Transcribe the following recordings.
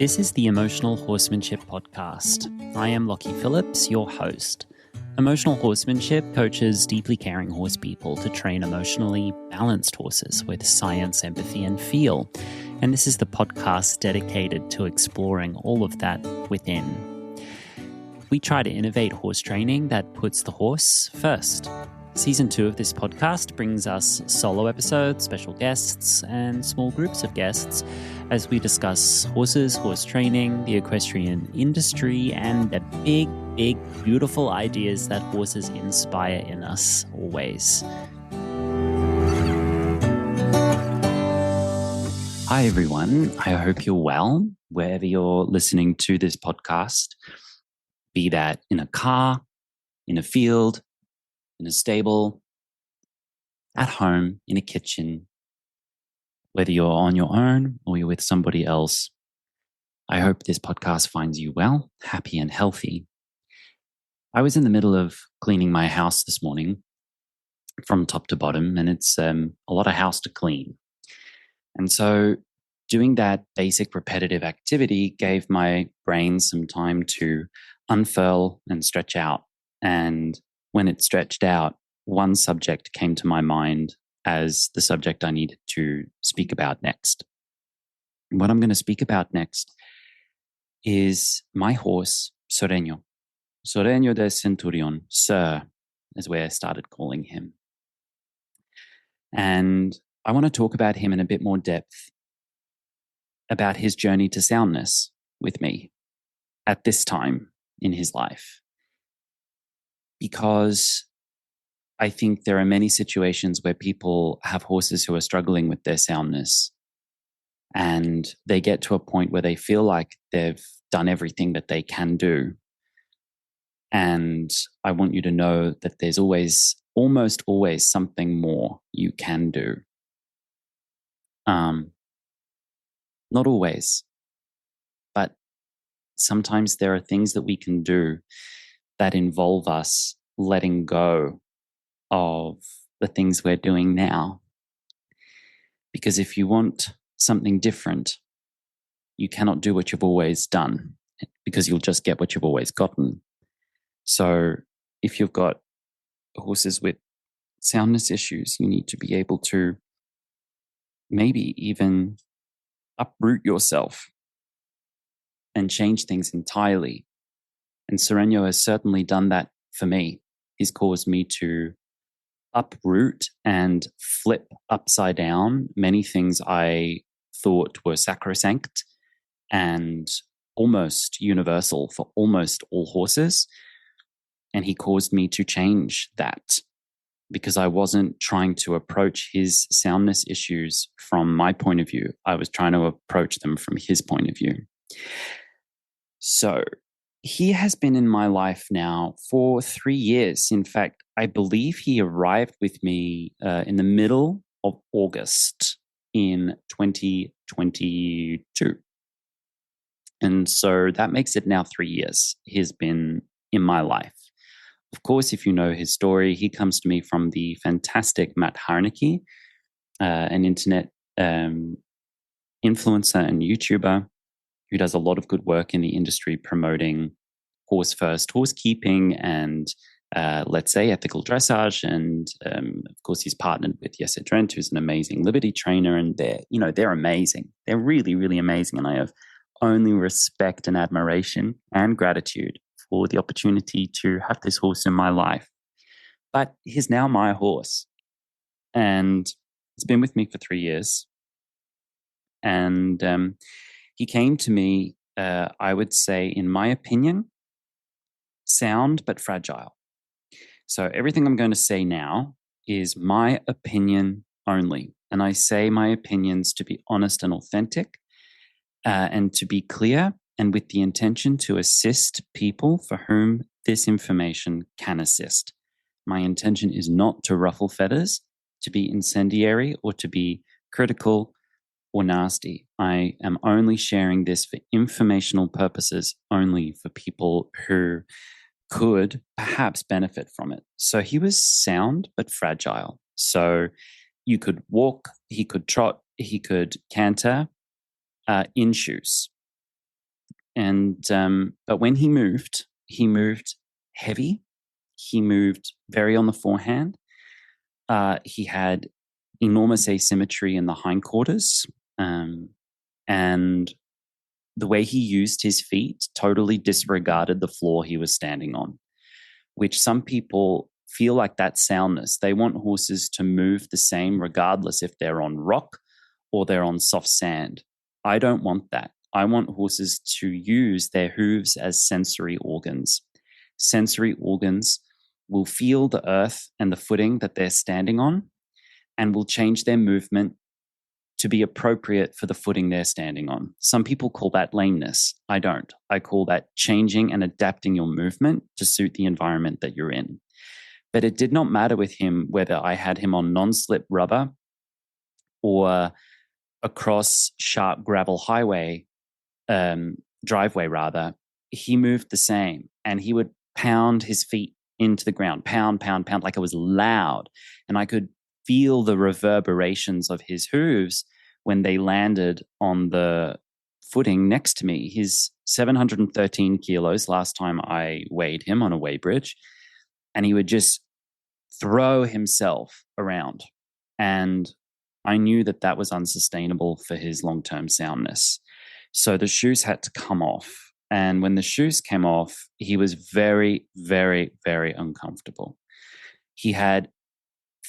This is the Emotional Horsemanship podcast. I am Lockie Phillips, your host. Emotional Horsemanship coaches deeply caring horse people to train emotionally balanced horses with science, empathy, and feel. And this is the podcast dedicated to exploring all of that within. We try to innovate horse training that puts the horse first. Season 2 of this podcast brings us solo episodes, special guests, and small groups of guests as we discuss horses, horse training, the equestrian industry, and the big, beautiful ideas that horses inspire in us always. Hi, everyone. I hope you're well, wherever you're listening to this podcast, be that in a car, in a field, in a stable, at home, in a kitchen, whether you're on your own or you're with somebody else. I hope this podcast finds you well, happy, and healthy. I was in the middle of cleaning my house this morning from top to bottom, and it's a lot of house to clean. And so doing that basic repetitive activity gave my brain some time to unfurl and stretch out. And when it stretched out, one subject came to my mind as the subject I needed to speak about next. And what I'm going to speak about next is my horse, Soreño. Soreño de Centurion, Sir, is where I started calling him. And I want to talk about him in a bit more depth, about his journey to soundness with me at this time in his life. Because I think there are many situations where people have horses who are struggling with their soundness, and they get to a point where they feel like they've done everything that they can do. And I want you to know that there's almost always something more you can do. Not always, but sometimes there are things that we can do that involve us letting go of the things we're doing now. Because if you want something different, you cannot do what you've always done, because you'll just get what you've always gotten. So if you've got horses with soundness issues, you need to be able to maybe even uproot yourself and change things entirely. And Sureño has certainly done that for me. He's caused me to uproot and flip upside down many things I thought were sacrosanct and almost universal for almost all horses. And he caused me to change that because I wasn't trying to approach his soundness issues from my point of view. I was trying to approach them from his point of view. So he has been in my life now for 3 years. In fact, I believe he arrived with me in the middle of August in 2022. And so that makes it now 3 years he's been in my life. Of course, if you know his story, he comes to me from the fantastic Matt Harnecke, an internet influencer and YouTuber who does a lot of good work in the industry promoting horse first, horse keeping, and let's say ethical dressage. And of course, he's partnered with Jesse Drent, who's an amazing liberty trainer, and they're amazing. They're really, really amazing, and I have only respect and admiration and gratitude for the opportunity to have this horse in my life. But he's now my horse, and he's been with me for 3 years. And he came to me, I would say, in my opinion, sound but fragile. So everything I'm going to say now is my opinion only. And I say my opinions to be honest and authentic, and to be clear, and with the intention to assist people for whom this information can assist. My intention is not to ruffle feathers, to be incendiary, or to be critical or nasty. I am only sharing this for informational purposes only, for people who could perhaps benefit from it. So he was sound but fragile. So you could walk, he could trot, he could canter in shoes. And but when he moved heavy. He moved very on the forehand. He had enormous asymmetry in the hindquarters, and the way he used his feet totally disregarded the floor he was standing on, which some people feel like that's soundness. They want horses to move the same regardless if they're on rock or they're on soft sand. I don't want that. I want horses to use their hooves as sensory organs. Sensory organs will feel the earth and the footing that they're standing on and will change their movement to be appropriate for the footing they're standing on. Some people call that lameness. I don't. I call that changing and adapting your movement to suit the environment that you're in. But it did not matter with him whether I had him on non-slip rubber or across sharp gravel highway, driveway rather. He moved the same, and he would pound his feet into the ground, pound, pound, pound, like it was loud. And I could feel the reverberations of his hooves when they landed on the footing next to me. He's 713 kilos last time I weighed him on a weigh bridge, and he would just throw himself around. And I knew that that was unsustainable for his long-term soundness. So the shoes had to come off. And when the shoes came off, he was very, very, very uncomfortable. He had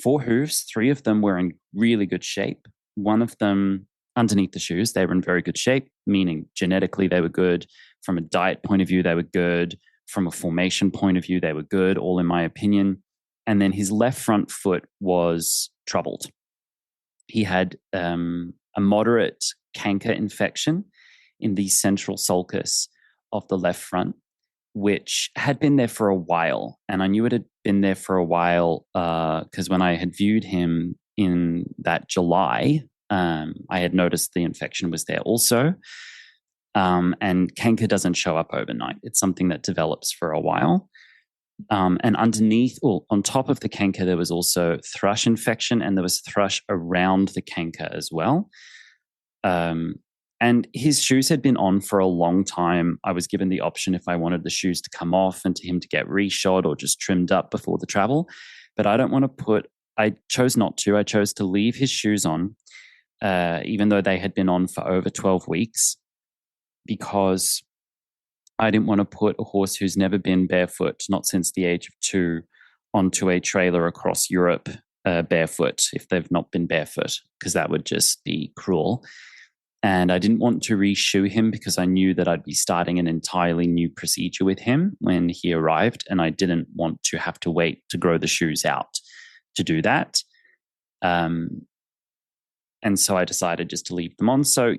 4 hooves. 3 of them were in really good shape. One of them underneath the shoes, they were in very good shape, meaning genetically they were good. From a diet point of view, they were good. From a formation point of view, they were good, all in my opinion. And then his left front foot was troubled. He had a moderate canker infection in the central sulcus of the left front, which had been there for a while. And I knew it had been there for a while because when I had viewed him in that July, I had noticed the infection was there also. And canker doesn't show up overnight. It's something that develops for a while. And underneath, or on top of the canker, there was also thrush infection, and there was thrush around the canker as well. And his shoes had been on for a long time. I was given the option if I wanted the shoes to come off and to him to get reshod or just trimmed up before the travel. But I chose not to. I chose to leave his shoes on, even though they had been on for over 12 weeks, because I didn't want to put a horse who's never been barefoot, not since the age of 2, onto a trailer across Europe barefoot if they've not been barefoot, because that would just be cruel. And I didn't want to reshoe him because I knew that I'd be starting an entirely new procedure with him when he arrived, and I didn't want to have to wait to grow the shoes out to do that. And so I decided just to leave them on. So,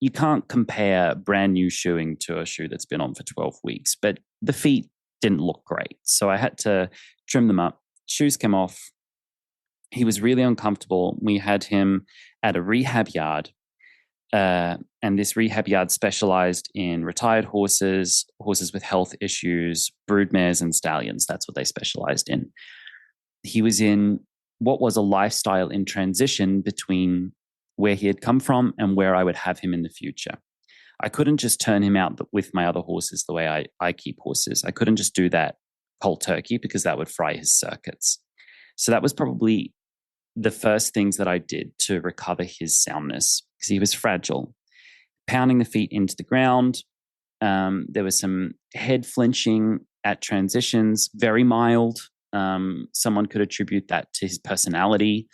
you can't compare brand new shoeing to a shoe that's been on for 12 weeks, but the feet didn't look great. So I had to trim them up. Shoes came off. He was really uncomfortable. We had him at a rehab yard. And this rehab yard specialized in retired horses, horses with health issues, broodmares and stallions. That's what they specialized in. He was in what was a lifestyle in transition between where he had come from and where I would have him in the future. I couldn't just turn him out with my other horses the way I keep horses. I couldn't just do that cold turkey because that would fry his circuits. So that was probably the first things that I did to recover his soundness, because he was fragile. Pounding the feet into the ground. There was some head flinching at transitions, very mild. Someone could attribute that to his personality,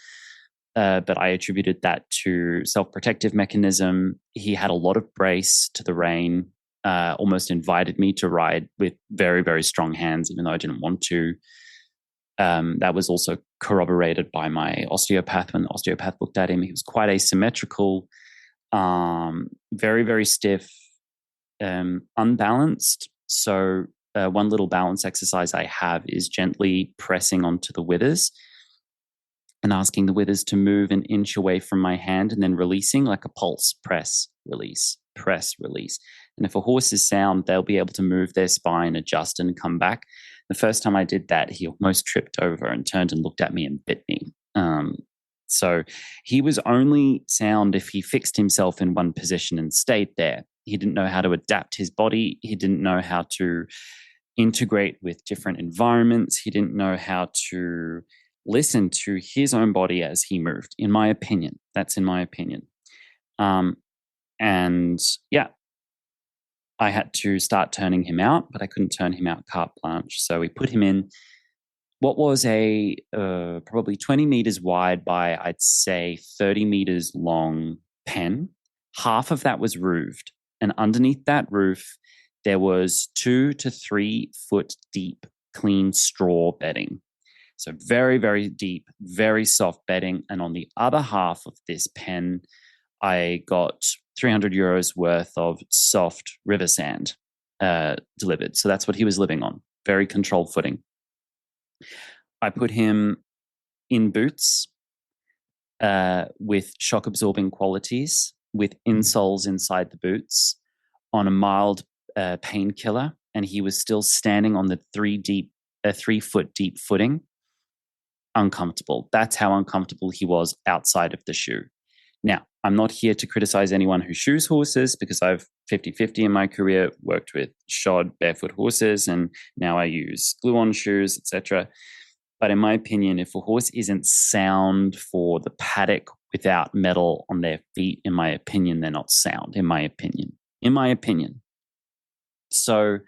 but I attributed that to self-protective mechanism. He had a lot of brace to the rein, almost invited me to ride with very, very strong hands, even though I didn't want to. That was also corroborated by my osteopath. When the osteopath looked at him, he was quite asymmetrical, very, very stiff, unbalanced. So one little balance exercise I have is gently pressing onto the withers and asking the withers to move an inch away from my hand and then releasing like a pulse, press, release, press, release. And if a horse is sound, they'll be able to move their spine, adjust, and come back. The first time I did that, he almost tripped over and turned and looked at me and bit me. So he was only sound if he fixed himself in one position and stayed there. He didn't know how to adapt his body. He didn't know how to integrate with different environments. He didn't know how to listen to his own body as he moved, in my opinion. That's in my opinion. And yeah, I had to start turning him out, but I couldn't turn him out carte blanche. So we put him in what was a probably 20 meters wide by, I'd say, 30 meters long pen. Half of that was roofed. And underneath that roof, there was 2 to 3 foot deep, clean straw bedding. So very, very deep, very soft bedding. And on the other half of this pen, I got 300 euros worth of soft river sand delivered. So that's what he was living on, very controlled footing. I put him in boots with shock absorbing qualities, with insoles inside the boots, on a mild painkiller, and he was still standing on the 3 foot deep footing. Uncomfortable. That's how uncomfortable he was outside of the shoe. Now, I'm not here to criticize anyone who shoes horses, because I've 50-50 in my career, worked with shod barefoot horses, and now I use glue-on shoes, etc. But in my opinion, if a horse isn't sound for the paddock without metal on their feet, in my opinion, they're not sound, in my opinion. So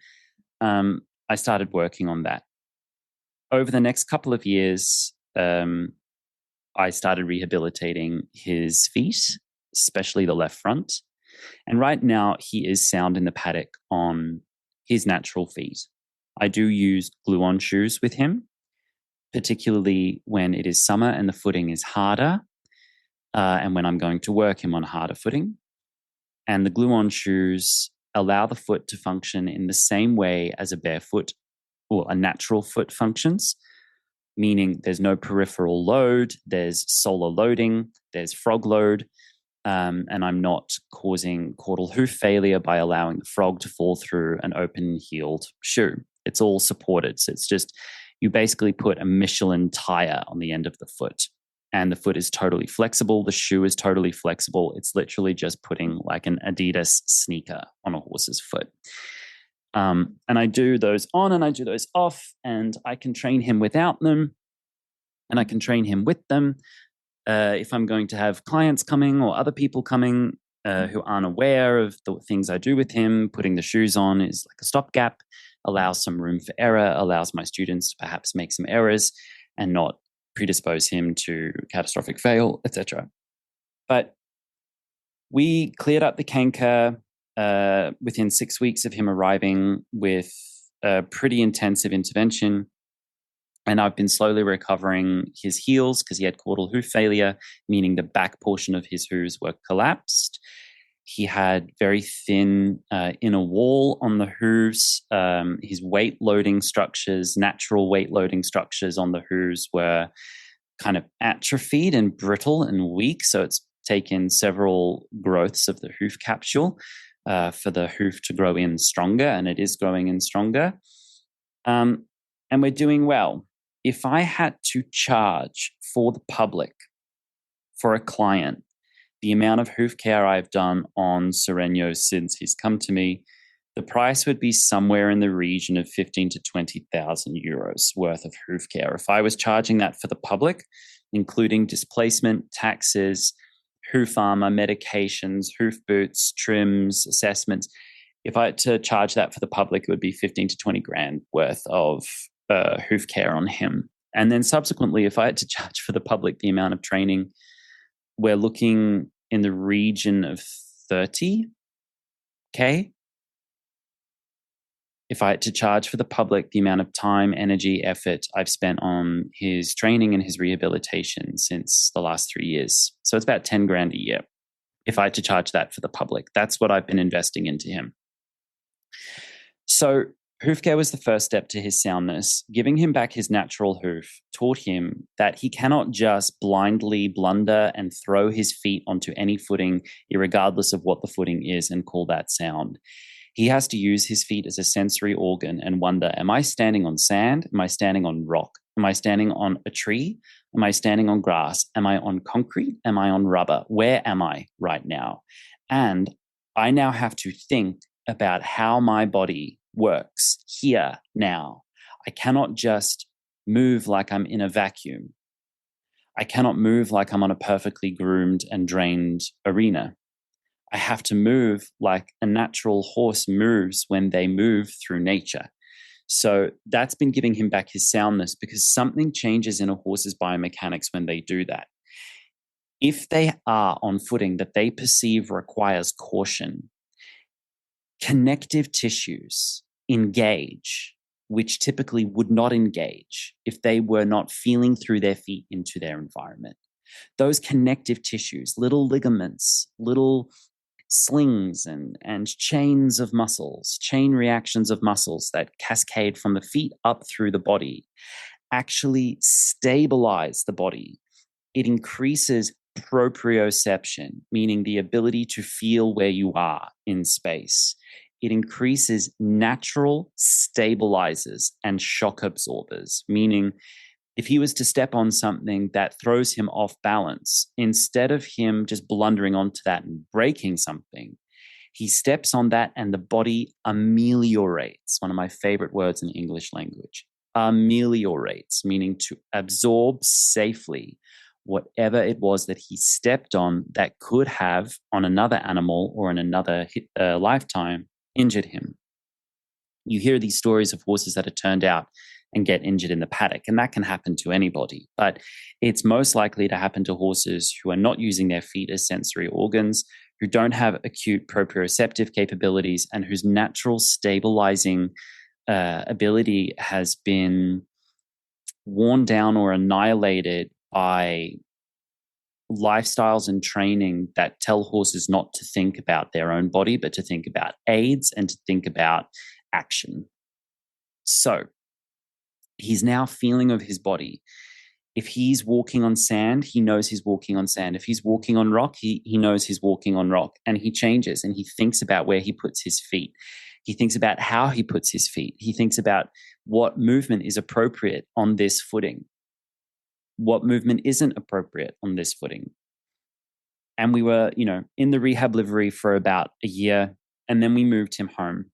I started working on that. Over the next couple of years, I started rehabilitating his feet, especially the left front. And right now, he is sound in the paddock on his natural feet. I do use glue-on shoes with him, particularly when it is summer and the footing is harder, and when I'm going to work him on harder footing. And the glue-on shoes allow the foot to function in the same way as a barefoot or a natural foot functions, meaning there's no peripheral load, there's solar loading, there's frog load, and I'm not causing caudal hoof failure by allowing the frog to fall through an open-heeled shoe. It's all supported. So it's just, you basically put a Michelin tire on the end of the foot, and the foot is totally flexible. The shoe is totally flexible. It's literally just putting like an Adidas sneaker on a horse's foot. And I do those on and I do those off, and I can train him without them, and I can train him with them. If I'm going to have clients coming or other people coming who aren't aware of the things I do with him, putting the shoes on is like a stopgap, allows some room for error, allows my students to perhaps make some errors and not predispose him to catastrophic fail, etc. But we cleared up the canker within 6 weeks of him arriving with a pretty intensive intervention. And I've been slowly recovering his heels because he had caudal hoof failure, meaning the back portion of his hooves were collapsed. He had very thin inner wall on the hooves. His weight loading structures, natural weight loading structures on the hooves were kind of atrophied and brittle and weak. So it's taken several growths of the hoof capsule for the hoof to grow in stronger, and it is growing in stronger. And we're doing well. If I had to charge for the public, for a client, the amount of hoof care I've done on Sureño since he's come to me, the price would be somewhere in the region of 15 to 20,000 euros worth of hoof care. If I was charging that for the public, including displacement, taxes, hoof armor, medications, hoof boots, trims, assessments, if I had to charge that for the public, it would be 15 to 20 grand worth of hoof care on him. And then subsequently, if I had to charge for the public the amount of training, we're looking in the region of 30K. If I had to charge for the public the amount of time, energy, effort I've spent on his training and his rehabilitation since the last 3 years. So it's about 10 grand a year. If I had to charge that for the public, that's what I've been investing into him. So hoof care was the first step to his soundness. Giving him back his natural hoof taught him that he cannot just blindly blunder and throw his feet onto any footing, irregardless of what the footing is, and call that sound. He has to use his feet as a sensory organ and wonder, am I standing on sand? Am I standing on rock? Am I standing on a tree? Am I standing on grass? Am I on concrete? Am I on rubber? Where am I right now? And I now have to think about how my body works here now. I cannot just move like I'm in a vacuum. I cannot move like I'm on a perfectly groomed and drained arena. I have to move like a natural horse moves when they move through nature. So that's been giving him back his soundness, because something changes in a horse's biomechanics when they do that. If they are on footing that they perceive requires caution, connective tissues engage, which typically would not engage if they were not feeling through their feet into their environment. Those connective tissues, little ligaments, little slings and chains of muscles, chain reactions of muscles that cascade from the feet up through the body, actually stabilize the body. It increases proprioception, meaning the ability to feel where you are in space. It increases natural stabilizers and shock absorbers, meaning if he was to step on something that throws him off balance, instead of him just blundering onto that and breaking something, he steps on that and the body ameliorates. One of my favorite words in English language. Ameliorates, meaning to absorb safely whatever it was that he stepped on that could have, on another animal or in another lifetime, injured him. You hear these stories of horses that are turned out and get injured in the paddock, and that can happen to anybody, but it's most likely to happen to horses who are not using their feet as sensory organs, who don't have acute proprioceptive capabilities, and whose natural stabilizing ability has been worn down or annihilated by lifestyles and training that tell horses not to think about their own body, but to think about aids and to think about action. So he's now feeling of his body. If he's walking on sand, he knows he's walking on sand. If he's walking on rock, he knows he's walking on rock, and he changes and he thinks about where he puts his feet. He thinks about how he puts his feet. He thinks about what movement is appropriate on this footing, what movement isn't appropriate on this footing. And we were, in the rehab livery for about a year, and then we moved him home.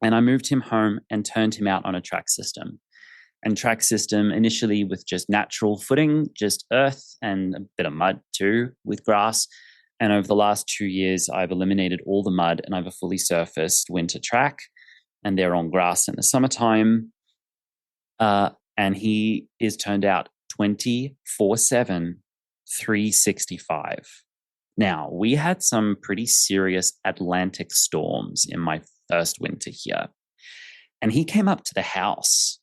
And I moved him home and turned him out on a track system. And track system initially with just natural footing, just earth and a bit of mud too with grass. And over the last 2 years, I've eliminated all the mud and I have a fully surfaced winter track, and they're on grass in the summertime. And he is turned out 24/7, 365. Now, we had some pretty serious Atlantic storms in my first winter here. And he came up to the house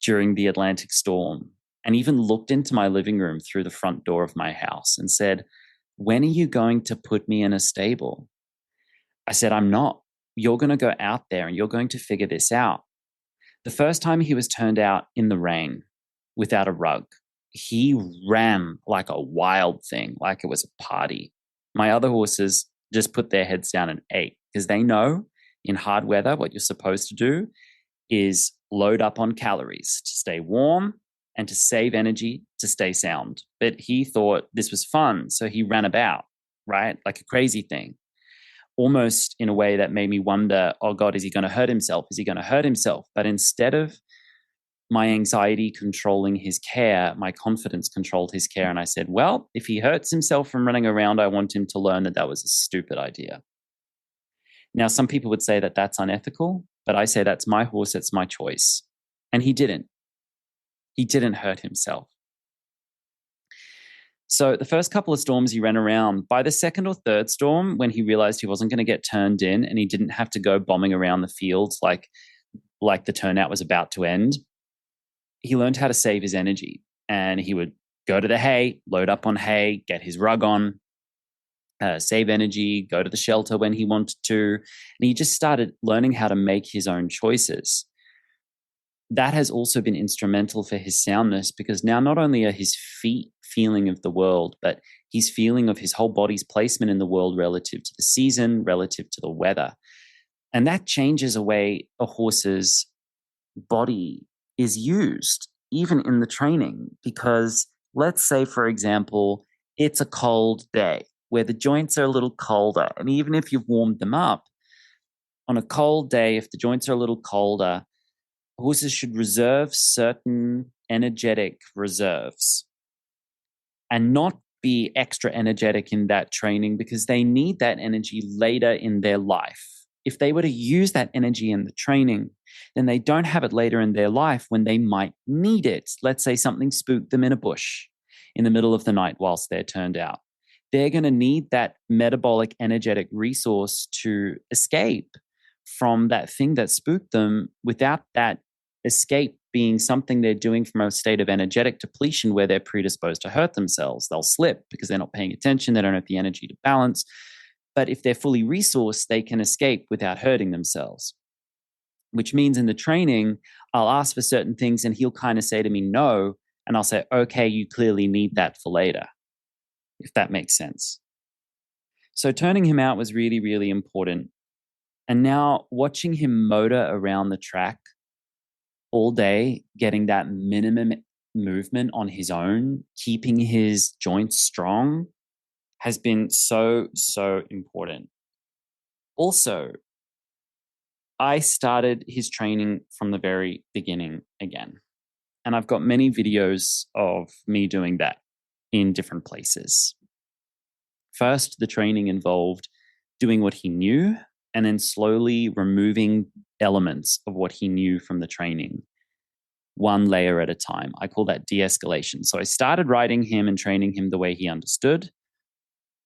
during the Atlantic storm and even looked into my living room through the front door of my house and said, "When are you going to put me in a stable?" I said, "I'm not. You're going to go out there and you're going to figure this out." The first time he was turned out in the rain without a rug, he ran like a wild thing, like it was a party. My other horses just put their heads down and ate, because they know in hard weather what you're supposed to do is load up on calories to stay warm and to save energy to stay sound. But he thought this was fun, so he ran about, right? Like a crazy thing. Almost in a way that made me wonder, oh God, is he going to hurt himself? Is he going to hurt himself? But instead of my anxiety controlling his care, my confidence controlled his care. And I said, well, if he hurts himself from running around, I want him to learn that that was a stupid idea. Now, some people would say that that's unethical, but I say that's my horse, it's my choice. And he didn't. He didn't hurt himself. So the first couple of storms he ran around. By the second or third storm, when he realized he wasn't going to get turned in and he didn't have to go bombing around the fields like the turnout was about to end, he learned how to save his energy. And he would go to the hay, load up on hay, get his rug on, save energy, go to the shelter when he wanted to. And he just started learning how to make his own choices. That has also been instrumental for his soundness, because now not only are his feet feeling of the world, but he's feeling of his whole body's placement in the world relative to the season, relative to the weather. And that changes a way a horse's body is used, even in the training. Because let's say, for example, it's a cold day. where the joints are a little colder. And even if you've warmed them up, on a cold day, if the joints are a little colder, horses should reserve certain energetic reserves and not be extra energetic in that training, because they need that energy later in their life. If they were to use that energy in the training, then they don't have it later in their life when they might need it. Let's say something spooked them in a bush in the middle of the night whilst they're turned out. They're going to need that metabolic, energetic resource to escape from that thing that spooked them, without that escape being something they're doing from a state of energetic depletion where they're predisposed to hurt themselves. They'll slip because they're not paying attention. They don't have the energy to balance. But if they're fully resourced, they can escape without hurting themselves, which means in the training, I'll ask for certain things and he'll kind of say to me, no. And I'll say, okay, you clearly need that for later, if that makes sense. So turning him out was really, really important. And now watching him motor around the track all day, getting that minimum movement on his own, keeping his joints strong, has been so, so important. Also, I started his training from the very beginning again. And I've got many videos of me doing that in different places. First, the training involved doing what he knew and then slowly removing elements of what he knew from the training, one layer at a time. I call that de-escalation. So I started riding him and training him the way he understood,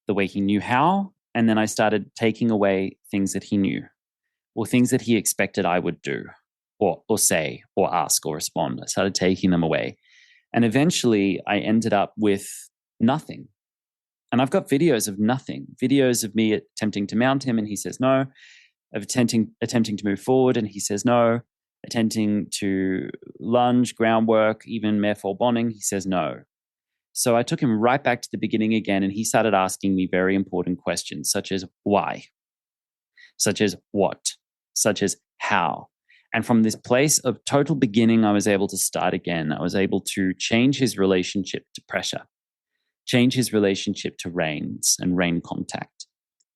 the way he knew how, and then I started taking away things that he knew or things that he expected I would do or say or ask or respond. I started taking them away. And eventually I ended up with nothing. And I've got videos of nothing, videos of me attempting to mount him and he says no, of attempting to move forward and he says no, attempting to lunge, groundwork, even mare fall bonding, he says no. So I took him right back to the beginning again and he started asking me very important questions, such as why, such as what, such as how. And from this place of total beginning, I was able to start again. I was able to change his relationship to pressure, change his relationship to reins and rein contact,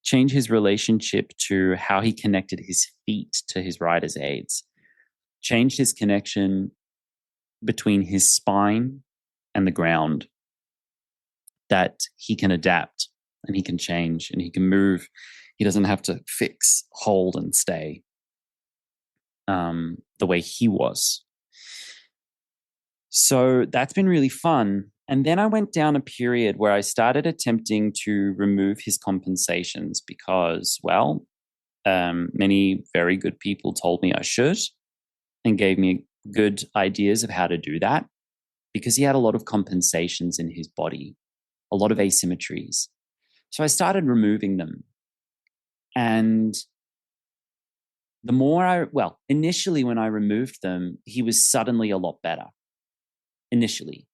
change his relationship to how he connected his feet to his rider's aids, change his connection between his spine and the ground, that he can adapt and he can change and he can move. He doesn't have to fix, hold, and stay the way he was. So that's been really fun. And then I went down a period where I started attempting to remove his compensations because, well, many very good people told me I should and gave me good ideas of how to do that, because he had a lot of compensations in his body, a lot of asymmetries. So I started removing them. And initially when I removed them, he was suddenly a lot better, initially.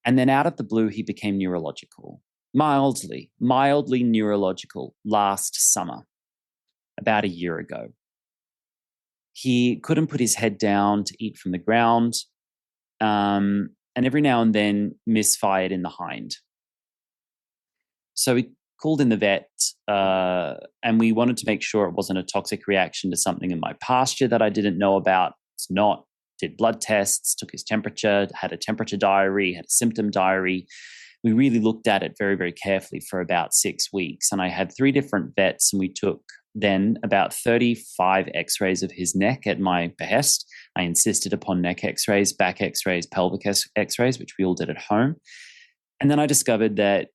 And then out of the blue, he became neurological, mildly neurological last summer, about a year ago. He couldn't put his head down to eat from the ground, and every now and then misfired in the hind. So we called in the vet, and we wanted to make sure it wasn't a toxic reaction to something in my pasture that I didn't know about. It's not. Did blood tests, took his temperature, had a temperature diary, had a symptom diary. We really looked at it very, very carefully for about 6 weeks. And I had 3 different vets, and we took then about 35 x-rays of his neck at my behest. I insisted upon neck x-rays, back x-rays, pelvic x-rays, which we all did at home. And then I discovered that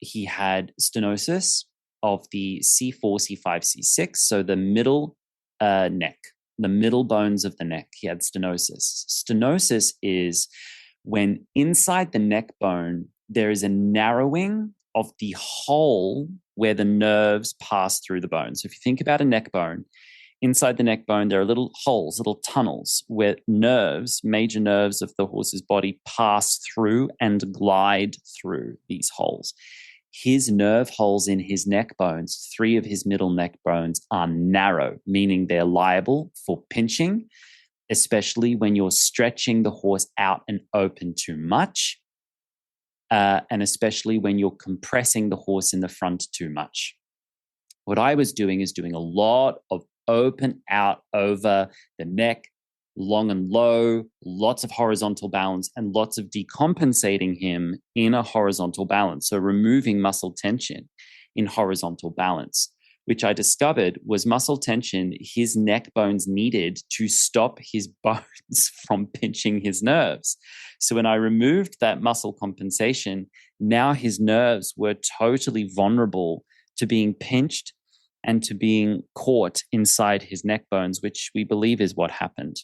he had stenosis of the C4, C5, C6, so the middle neck, the middle bones of the neck. He had stenosis. Stenosis is when inside the neck bone, there is a narrowing of the hole where the nerves pass through the bone. So if you think about a neck bone, inside the neck bone, there are little holes, little tunnels where nerves, major nerves of the horse's body, pass through and glide through these holes. His nerve holes in his neck bones, 3 of his middle neck bones, are narrow, meaning they're liable for pinching, especially when you're stretching the horse out and open too much. and especially when you're compressing the horse in the front too much. What I was doing is doing a lot of open out over the neck, long and low, lots of horizontal balance, and lots of decompensating him in a horizontal balance. So removing muscle tension in horizontal balance, which I discovered was muscle tension his neck bones needed to stop his bones from pinching his nerves. So when I removed that muscle compensation, now his nerves were totally vulnerable to being pinched and to being caught inside his neck bones, which we believe is what happened.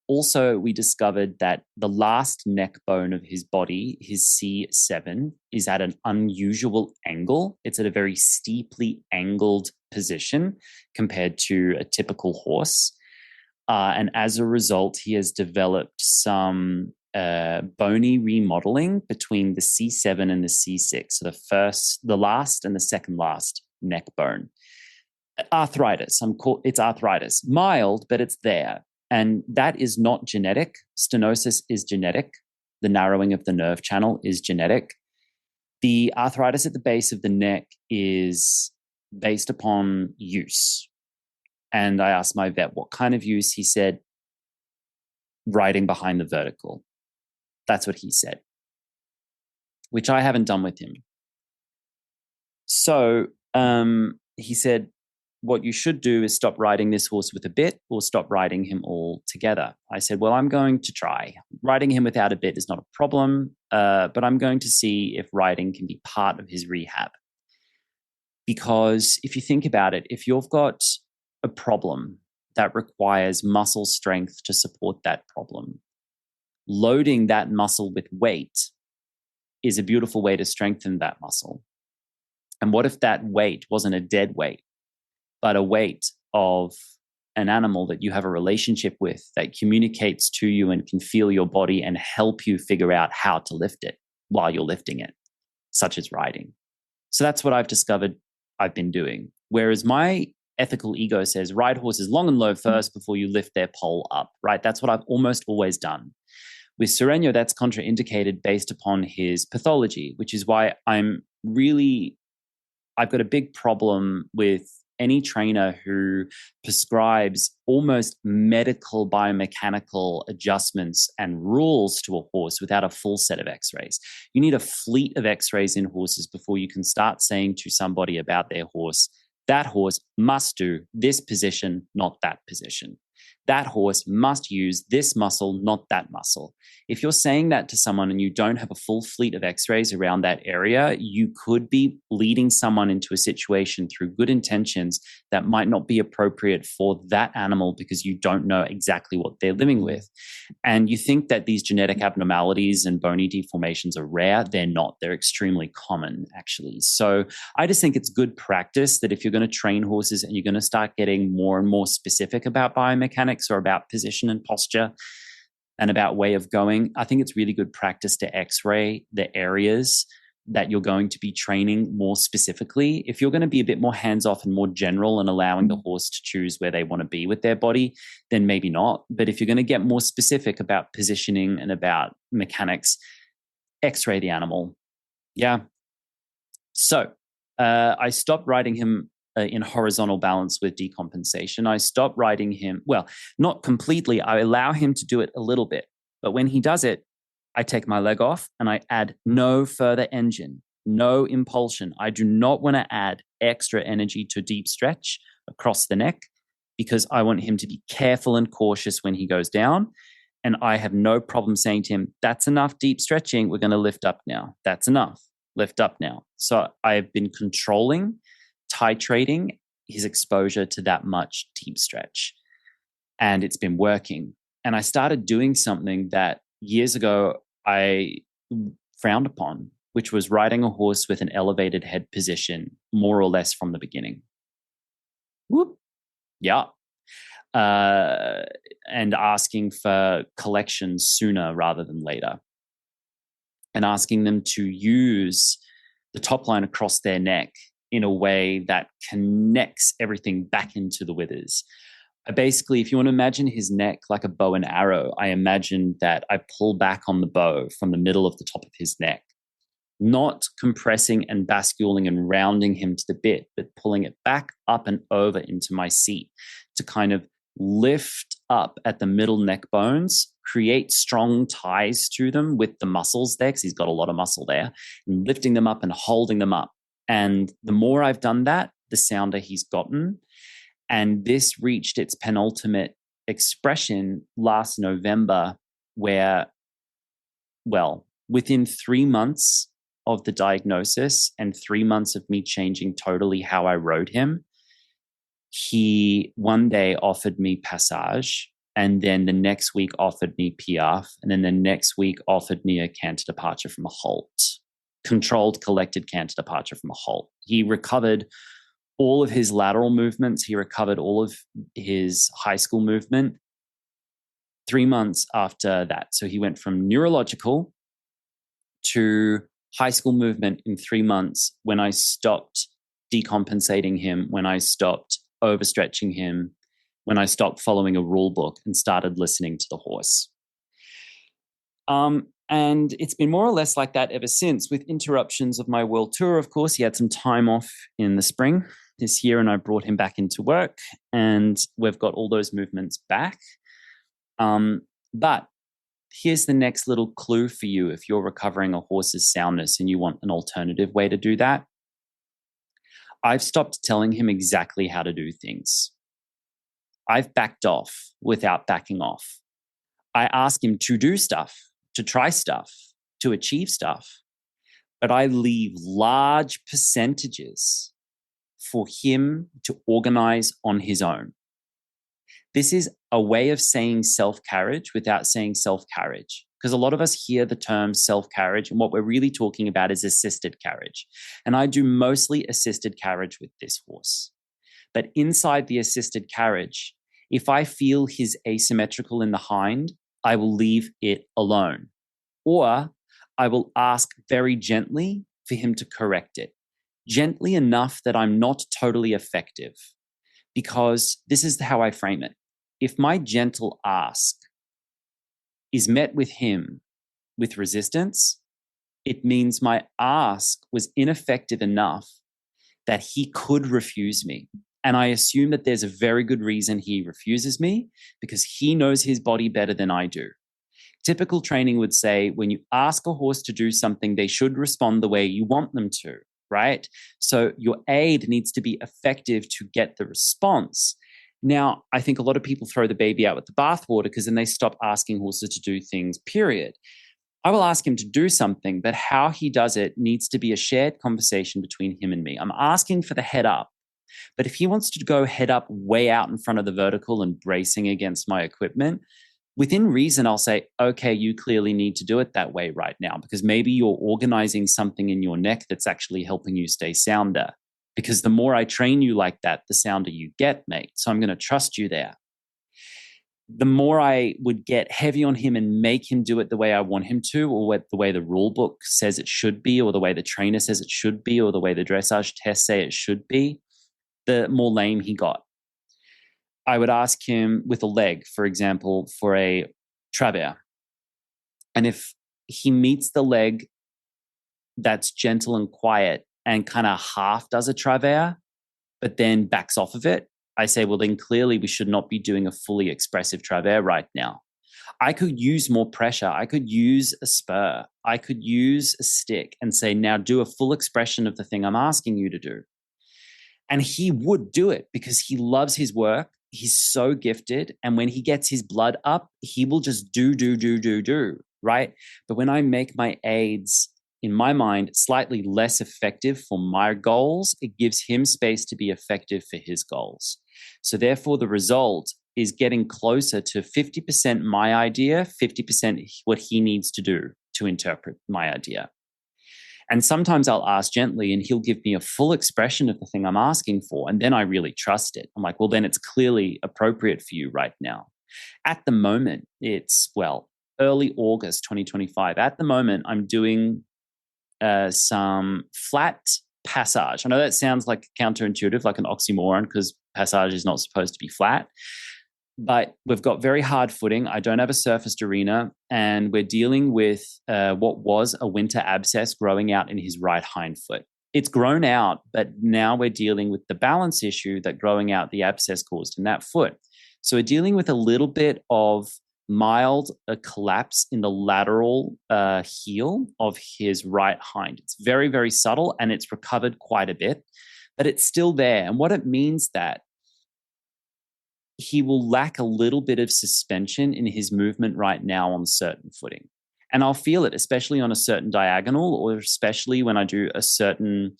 Also, we discovered that the last neck bone of his body, his C7, is at an unusual angle. It's at a very steeply angled position compared to a typical horse. And as a result, he has developed some bony remodeling between the C7 and the C6. So the last and the second last neck bone. Arthritis. It's arthritis. Mild, but it's there. And that is not genetic. Stenosis is genetic. The narrowing of the nerve channel is genetic. The arthritis at the base of the neck is based upon use. And I asked my vet what kind of use. He said, riding behind the vertical. That's what he said, which I haven't done with him. So he said, what you should do is stop riding this horse with a bit or stop riding him altogether. I said, well, I'm going to try. Riding him without a bit is not a problem, but I'm going to see if riding can be part of his rehab. Because if you think about it, if you've got a problem that requires muscle strength to support that problem, loading that muscle with weight is a beautiful way to strengthen that muscle. And what if that weight wasn't a dead weight, but a weight of an animal that you have a relationship with that communicates to you and can feel your body and help you figure out how to lift it while you're lifting it, such as riding. So that's what I've discovered I've been doing. Whereas my ethical ego says ride horses long and low first before you lift their pole up, right? That's what I've almost always done. With Sureño, that's contraindicated based upon his pathology, which is why I've got a big problem with any trainer who prescribes almost medical biomechanical adjustments and rules to a horse without a full set of x-rays. You need a fleet of x-rays in horses before you can start saying to somebody about their horse, that horse must do this position, not that position. That horse must use this muscle, not that muscle. If you're saying that to someone and you don't have a full fleet of x-rays around that area, you could be leading someone into a situation through good intentions that might not be appropriate for that animal because you don't know exactly what they're living with. And you think that these genetic abnormalities and bony deformations are rare. They're not. They're extremely common, actually. So I just think it's good practice that if you're going to train horses and you're going to start getting more and more specific about biomechanics or about position and posture and about way of going, I think it's really good practice to x-ray the areas that you're going to be training more specifically. If you're going to be a bit more hands-off and more general and allowing the horse to choose where they want to be with their body, then maybe not. But if you're going to get more specific about positioning and about mechanics, x-ray the animal. Yeah. So I stopped riding him in horizontal balance with decompensation. I stop riding him, well, not completely. I allow him to do it a little bit. But when he does it, I take my leg off and I add no further engine, no impulsion. I do not want to add extra energy to deep stretch across the neck because I want him to be careful and cautious when he goes down. And I have no problem saying to him, that's enough deep stretching. We're going to lift up now. That's enough. Lift up now. So I have been controlling, titrating his exposure to that much deep stretch. And it's been working. And I started doing something that years ago I frowned upon, which was riding a horse with an elevated head position, more or less from the beginning. Whoop. Yeah. And asking for collections sooner rather than later. And asking them to use the top line across their neck in a way that connects everything back into the withers. Basically, if you want to imagine his neck like a bow and arrow, I imagine that I pull back on the bow from the middle of the top of his neck. not compressing and basculing and rounding him to the bit, but pulling it back up and over into my seat to kind of lift up at the middle neck bones, create strong ties to them with the muscles there, because he's got a lot of muscle there, and lifting them up and holding them up. And the more I've done that, the sounder he's gotten. And this reached its penultimate expression last November, where, well, within 3 months of the diagnosis and 3 months of me changing totally how I rode him, he one day offered me passage, and then the next week offered me piaffe, and then the next week offered me a canter departure from a halt, controlled, collected canter departure from a halt. He recovered all of his lateral movements. He recovered all of his high school movement 3 months after that. So he went from neurological to high school movement in 3 months when I stopped decompensating him, when I stopped overstretching him, when I stopped following a rule book and started listening to the horse. And it's been more or less like that ever since, with interruptions of my world tour. Of course, he had some time off in the spring this year, and I brought him back into work, and we've got all those movements back. But here's the next little clue for you if you're recovering a horse's soundness and you want an alternative way to do that. I've stopped telling him exactly how to do things. I've backed off without backing off. I ask him to do stuff, to try stuff, to achieve stuff, but I leave large percentages for him to organize on his own. This is a way of saying self-carriage without saying self-carriage, because a lot of us hear the term self-carriage, and what we're really talking about is assisted carriage. And I do mostly assisted carriage with this horse. But inside the assisted carriage, if I feel he's asymmetrical in the hind, I will leave it alone. Or I will ask very gently for him to correct it. Gently enough that I'm not totally effective, because this is how I frame it. If my gentle ask is met with him with resistance, it means my ask was ineffective enough that he could refuse me. And I assume that there's a very good reason he refuses me, because he knows his body better than I do. Typical training would say when you ask a horse to do something, they should respond the way you want them to, right? So your aid needs to be effective to get the response. Now, I think a lot of people throw the baby out with the bathwater, because then they stop asking horses to do things, period. I will ask him to do something, but how he does it needs to be a shared conversation between him and me. I'm asking for the head up, but if he wants to go head up way out in front of the vertical and bracing against my equipment, within reason, I'll say, okay, you clearly need to do it that way right now, because maybe you're organizing something in your neck that's actually helping you stay sounder. Because the more I train you like that, the sounder you get, mate. So I'm going to trust you there. The more I would get heavy on him and make him do it the way I want him to, or the way the rule book says it should be, or the way the trainer says it should be, or the way the dressage tests say it should be, the more lame he got. I would ask him with a leg, for example, for a travers. And if he meets the leg that's gentle and quiet and kind of half does a travers, but then backs off of it, I say, well, then clearly we should not be doing a fully expressive travers right now. I could use more pressure. I could use a spur. I could use a stick and say, now do a full expression of the thing I'm asking you to do. And he would do it because he loves his work. He's so gifted. And when he gets his blood up, he will just do, right? But when I make my aids, in my mind, slightly less effective for my goals, it gives him space to be effective for his goals. So therefore, the result is getting closer to 50% my idea, 50% what he needs to do to interpret my idea. And sometimes I'll ask gently and he'll give me a full expression of the thing I'm asking for. And then I really trust it. I'm like, well, then it's clearly appropriate for you right now. At the moment, it's, early August 2025. At the moment, I'm doing some flat passage. I know that sounds like counterintuitive, like an oxymoron, because passage is not supposed to be flat. But we've got very hard footing. I don't have a surfaced arena, and we're dealing with what was a winter abscess growing out in his right hind foot. It's grown out, but now we're dealing with the balance issue that growing out the abscess caused in that foot. So we're dealing with a little bit of mild collapse in the lateral heel of his right hind. It's very, very subtle, and it's recovered quite a bit, but it's still there. And what it means that he will lack a little bit of suspension in his movement right now on certain footing. And I'll feel it, especially on a certain diagonal, or especially when I do a certain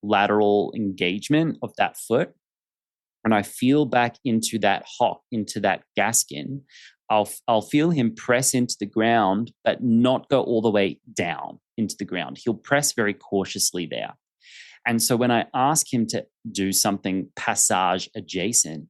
lateral engagement of that foot. When I feel back into that hock, into that gaskin, I'll feel him press into the ground, but not go all the way down into the ground. He'll press very cautiously there. And so when I ask him to do something passage adjacent,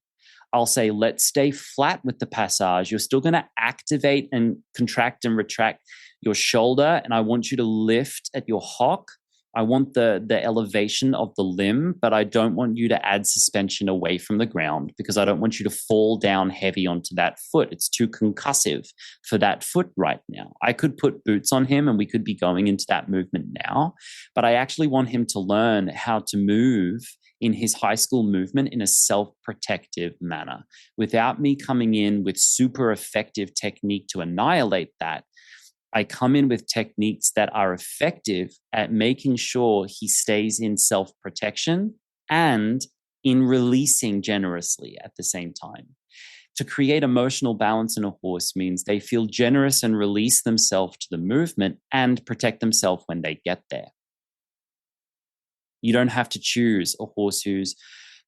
I'll say, let's stay flat with the passage. You're still going to activate and contract and retract your shoulder. And I want you to lift at your hock. I want the elevation of the limb, but I don't want you to add suspension away from the ground because I don't want you to fall down heavy onto that foot. It's too concussive for that foot right now. I could put boots on him and we could be going into that movement now, but I actually want him to learn how to move in his high school movement in a self-protective manner without me coming in with super effective technique to annihilate that. I come in with techniques that are effective at making sure he stays in self-protection and in releasing generously at the same time. To create emotional balance in a horse means they feel generous and release themselves to the movement and protect themselves when they get there. You don't have to choose a horse who's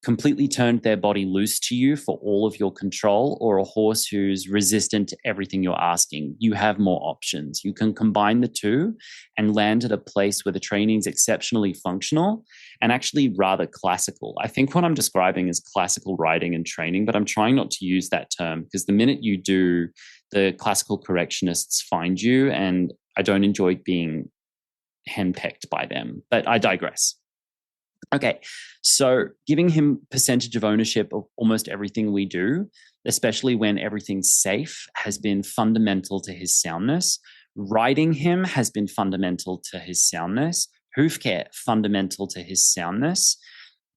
completely turned their body loose to you for all of your control, or a horse who's resistant to everything you're asking. You have more options. You can combine the two and land at a place where the training is exceptionally functional and actually rather classical. I think what I'm describing is classical riding and training, but I'm trying not to use that term because the minute you do, the classical correctionists find you, and I don't enjoy being henpecked by them, but I digress. Okay, so giving him percentage of ownership of almost everything we do, especially when everything's safe, has been fundamental to his soundness. Riding him has been fundamental to his soundness. Hoof care, fundamental to his soundness.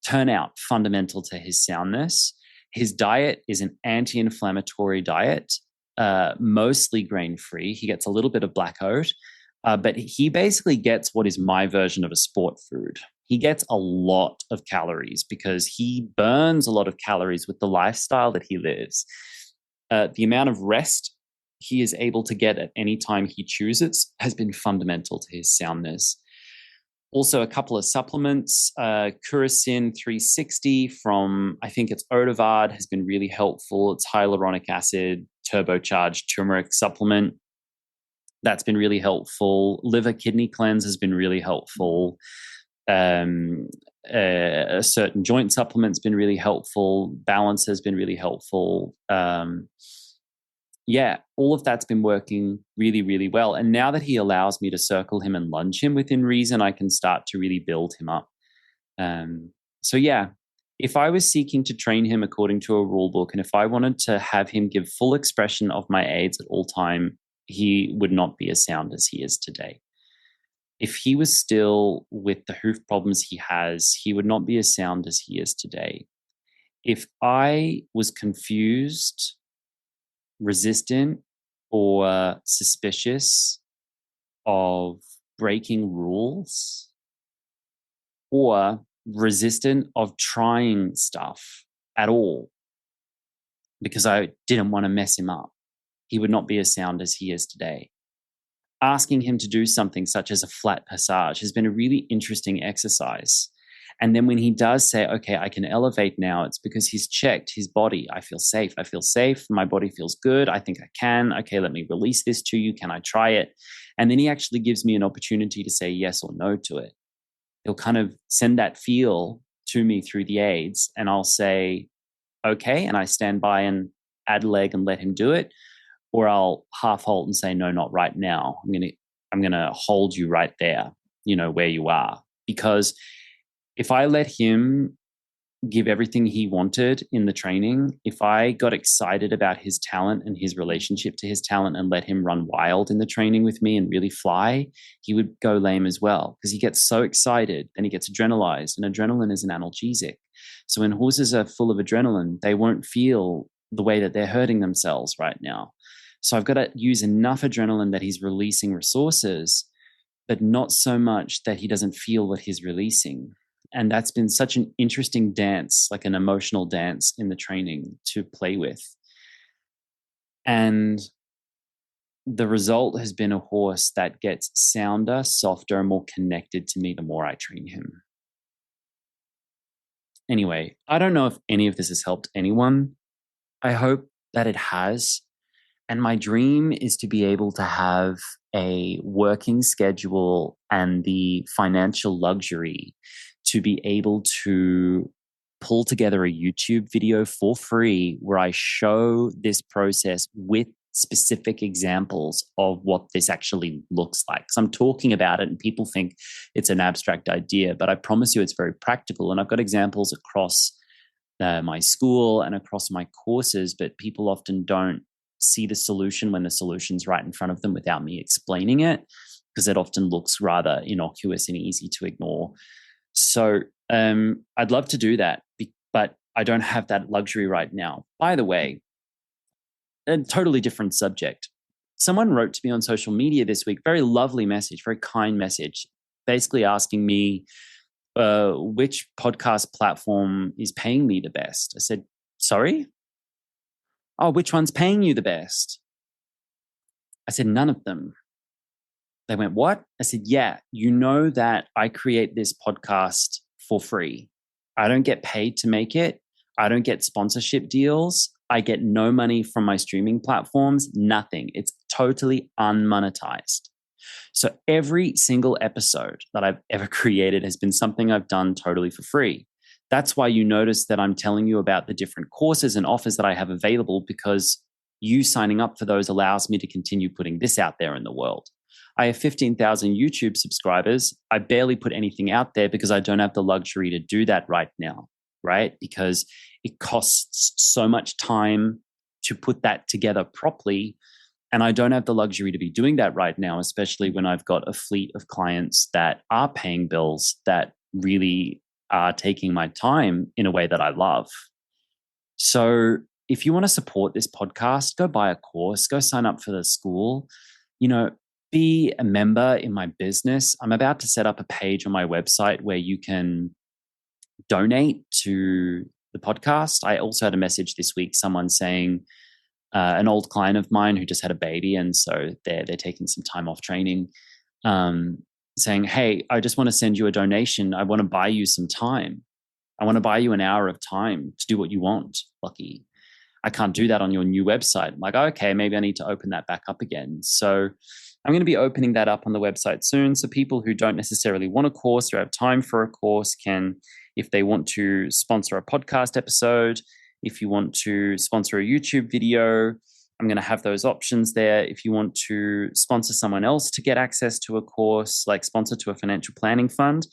Turnout, fundamental to his soundness. His diet is an anti-inflammatory diet, mostly grain-free. He gets a little bit of black oat, but he basically gets what is my version of a sport food. He gets a lot of calories because he burns a lot of calories with the lifestyle that he lives. The amount of rest he is able to get at any time he chooses has been fundamental to his soundness. Also, a couple of supplements, Curacin 360 from, I think it's Odivard, has been really helpful. It's hyaluronic acid, turbocharged turmeric supplement. That's been really helpful. Liver kidney cleanse has been really helpful. A certain joint supplement's been really helpful. Balance has been really helpful. All of that's been working really, really well. And now that he allows me to circle him and lunge him within reason, I can start to really build him up. If I was seeking to train him according to a rule book, and if I wanted to have him give full expression of my aids at all time, he would not be as sound as he is today. If he was still with the hoof problems he has, he would not be as sound as he is today. If I was confused, resistant, or suspicious of breaking rules, or resistant of trying stuff at all, because I didn't want to mess him up, he would not be as sound as he is today. Asking him to do something such as a flat passage has been a really interesting exercise. And then when he does say, okay, I can elevate now, it's because he's checked his body. I feel safe. My body feels good. I think I can. Okay, let me release this to you. Can I try it? And then he actually gives me an opportunity to say yes or no to it. He'll kind of send that feel to me through the aids, and I'll say, okay, and I stand by and add leg and let him do it. Or I'll half halt and say, no, not right now. I'm gonna hold you right there, where you are. Because if I let him give everything he wanted in the training, if I got excited about his talent and his relationship to his talent and let him run wild in the training with me and really fly, he would go lame as well, because he gets so excited and he gets adrenalized, and adrenaline is an analgesic. So when horses are full of adrenaline, they won't feel the way that they're hurting themselves right now. So I've got to use enough adrenaline that he's releasing resources, but not so much that he doesn't feel what he's releasing. And that's been such an interesting dance, like an emotional dance in the training to play with. And the result has been a horse that gets sounder, softer, and more connected to me the more I train him. Anyway, I don't know if any of this has helped anyone. I hope that it has. And my dream is to be able to have a working schedule and the financial luxury to be able to pull together a YouTube video for free where I show this process with specific examples of what this actually looks like. So I'm talking about it and people think it's an abstract idea, but I promise you it's very practical. And I've got examples across my school and across my courses, but people often don't see the solution when the solution's right in front of them without me explaining it, because it often looks rather innocuous and easy to ignore. So I'd love to do that, but I don't have that luxury right now. By the way, a totally different subject. Someone wrote to me on social media this week, very lovely message, very kind message, basically asking me which podcast platform is paying me the best. I said, sorry? Oh, which one's paying you the best? I said, none of them. They went, what? I said, yeah, you know that I create this podcast for free. I don't get paid to make it. I don't get sponsorship deals. I get no money from my streaming platforms, nothing. It's totally unmonetized. So every single episode that I've ever created has been something I've done totally for free. That's why you notice that I'm telling you about the different courses and offers that I have available, because you signing up for those allows me to continue putting this out there in the world. I have 15,000 YouTube subscribers. I barely put anything out there because I don't have the luxury to do that right now, right? Because it costs so much time to put that together properly. And I don't have the luxury to be doing that right now, especially when I've got a fleet of clients that are paying bills that really are taking my time in a way that I love. So if you want to support this podcast, go buy a course, go sign up for the school, be a member in my business. I'm about to set up a page on my website where you can donate to the podcast. I also had a message this week, someone saying, an old client of mine who just had a baby, and so they're taking some time off training, saying, hey, I just want to send you a donation. I want to buy you some time. I want to buy you an hour of time to do what you want, Lucky. I can't do that on your new website. I'm like, okay, maybe I need to open that back up again. So I'm going to be opening that up on the website soon. So people who don't necessarily want a course or have time for a course can, if they want to sponsor a podcast episode, if you want to sponsor a YouTube video, I'm going to have those options there. If you want to sponsor someone else to get access to a course, like sponsor to a financial planning fund,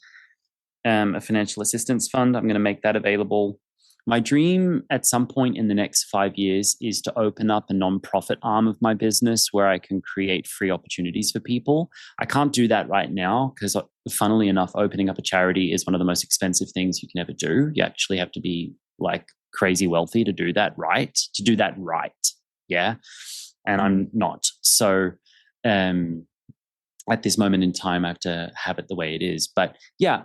a financial assistance fund, I'm going to make that available. My dream at some point in the next 5 years is to open up a nonprofit arm of my business where I can create free opportunities for people. I can't do that right now because, funnily enough, opening up a charity is one of the most expensive things you can ever do. You actually have to be like crazy wealthy to do that right. Yeah. And I'm not. So at this moment in time, I have to have it the way it is. But yeah,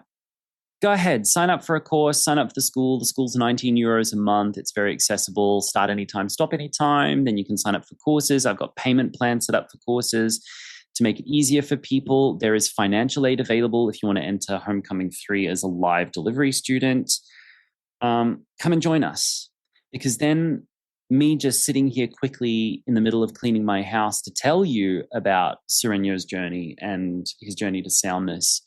go ahead, sign up for a course, sign up for the school. The school's €19 a month. It's very accessible. Start anytime, stop anytime. Then you can sign up for courses. I've got payment plans set up for courses to make it easier for people. There is financial aid available if you want to enter Homecoming 3 as a live delivery student. Come and join us, because then me just sitting here quickly in the middle of cleaning my house to tell you about Sureño's journey and his journey to soundness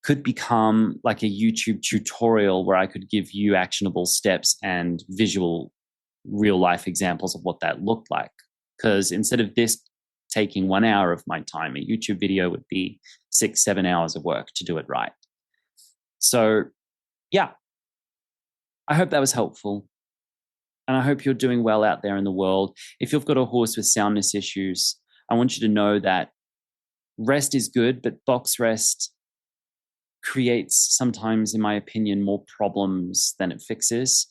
could become like a YouTube tutorial where I could give you actionable steps and visual real life examples of what that looked like. Because instead of this taking 1 hour of my time, a YouTube video would be 6-7 hours of work to do it right. So yeah, I hope that was helpful. And I hope you're doing well out there in the world. If you've got a horse with soundness issues, I want you to know that rest is good, but box rest creates sometimes, in my opinion, more problems than it fixes.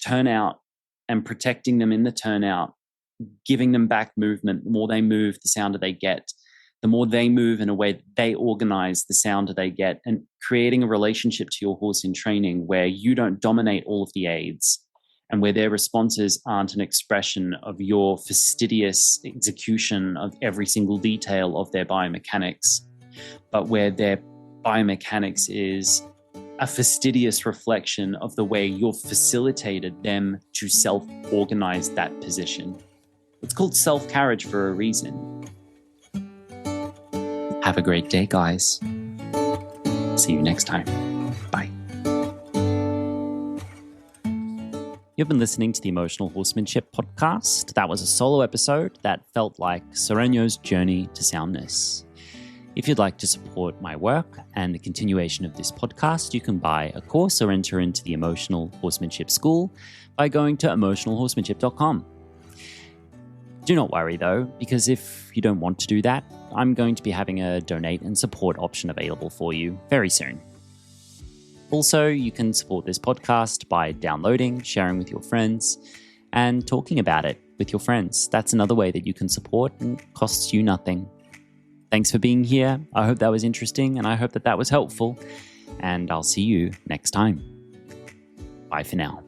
Turnout and protecting them in the turnout, giving them back movement. The more they move, the sounder they get. The more they move in a way that they organize, the sounder they get. And creating a relationship to your horse in training where you don't dominate all of the aids and where their responses aren't an expression of your fastidious execution of every single detail of their biomechanics, but where their biomechanics is a fastidious reflection of the way you've facilitated them to self-organize that position. It's called self-carriage for a reason. Have a great day, guys. See you next time. Bye. You've been listening to the Emotional Horsemanship podcast. That was a solo episode that felt like Sureño's journey to soundness. If you'd like to support my work and the continuation of this podcast, you can buy a course or enter into the Emotional Horsemanship School by going to emotionalhorsemanship.com. Do not worry though, because if you don't want to do that, I'm going to be having a donate and support option available for you very soon. Also, you can support this podcast by downloading, sharing with your friends, and talking about it with your friends. That's another way that you can support and costs you nothing. Thanks for being here. I hope that was interesting and I hope that that was helpful. And I'll see you next time. Bye for now.